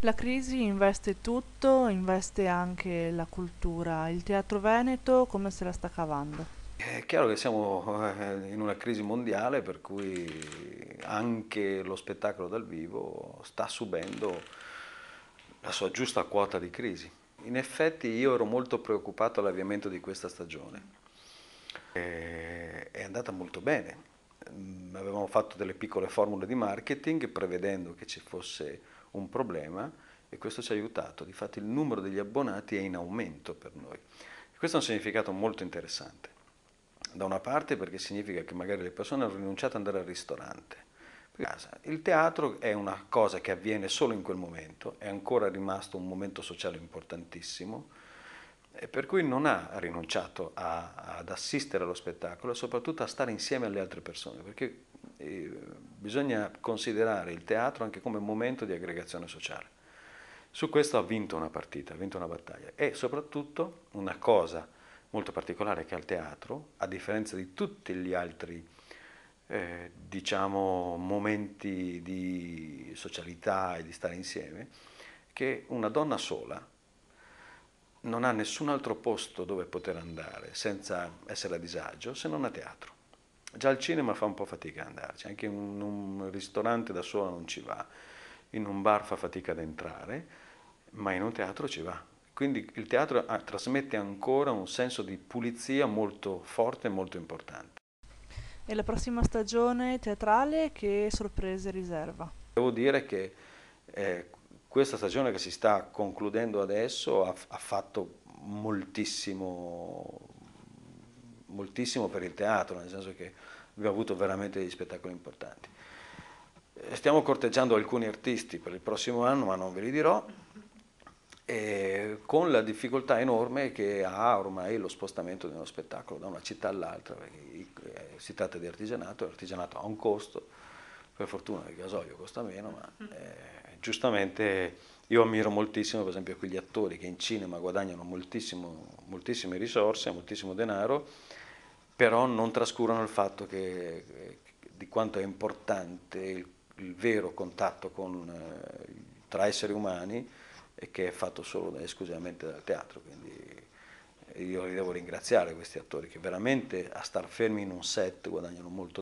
La crisi investe tutto, investe anche la cultura. Il teatro veneto come se la sta cavando? È chiaro che siamo in una crisi mondiale per cui anche lo spettacolo dal vivo sta subendo la sua giusta quota di crisi. In effetti io ero molto preoccupato all'avviamento di questa stagione. È andata molto bene. Avevamo fatto delle piccole formule di marketing prevedendo che ci fosse un problema e questo ci ha aiutato. Difatti il numero degli abbonati è in aumento per noi. Questo ha un significato molto interessante. Da una parte perché significa che magari le persone hanno rinunciato ad andare al ristorante. Il teatro è una cosa che avviene solo in quel momento, è ancora rimasto un momento sociale importantissimo, e per cui non ha rinunciato ad assistere allo spettacolo e soprattutto a stare insieme alle altre persone, perché bisogna considerare il teatro anche come momento di aggregazione sociale. Su questo ha vinto una partita, ha vinto una battaglia e soprattutto una cosa molto particolare che al teatro, a differenza di tutti gli altri diciamo momenti di socialità e di stare insieme, che una donna sola non ha nessun altro posto dove poter andare senza essere a disagio se non a teatro. Già al cinema fa un po' fatica ad andarci, anche in un ristorante da sola non ci va, in un bar fa fatica ad entrare, ma in un teatro ci va. Quindi il teatro trasmette ancora un senso di pulizia molto forte e molto importante. E la prossima stagione teatrale che sorprese riserva? Devo dire che eh, questa stagione che si sta concludendo adesso ha fatto moltissimo, moltissimo per il teatro, nel senso che abbiamo avuto veramente degli spettacoli importanti. Stiamo corteggiando alcuni artisti per il prossimo anno, ma non ve li dirò, con la difficoltà enorme che ha ormai lo spostamento di uno spettacolo da una città all'altra, perché si tratta di artigianato, l'artigianato ha un costo, per fortuna il gasolio costa meno, ma giustamente io ammiro moltissimo per esempio quegli attori che in cinema guadagnano moltissime risorse, moltissimo denaro, però non trascurano il fatto di quanto è importante il vero contatto tra esseri umani e che è fatto solo esclusivamente dal teatro. Quindi io li devo ringraziare questi attori che veramente a star fermi in un set guadagnano molto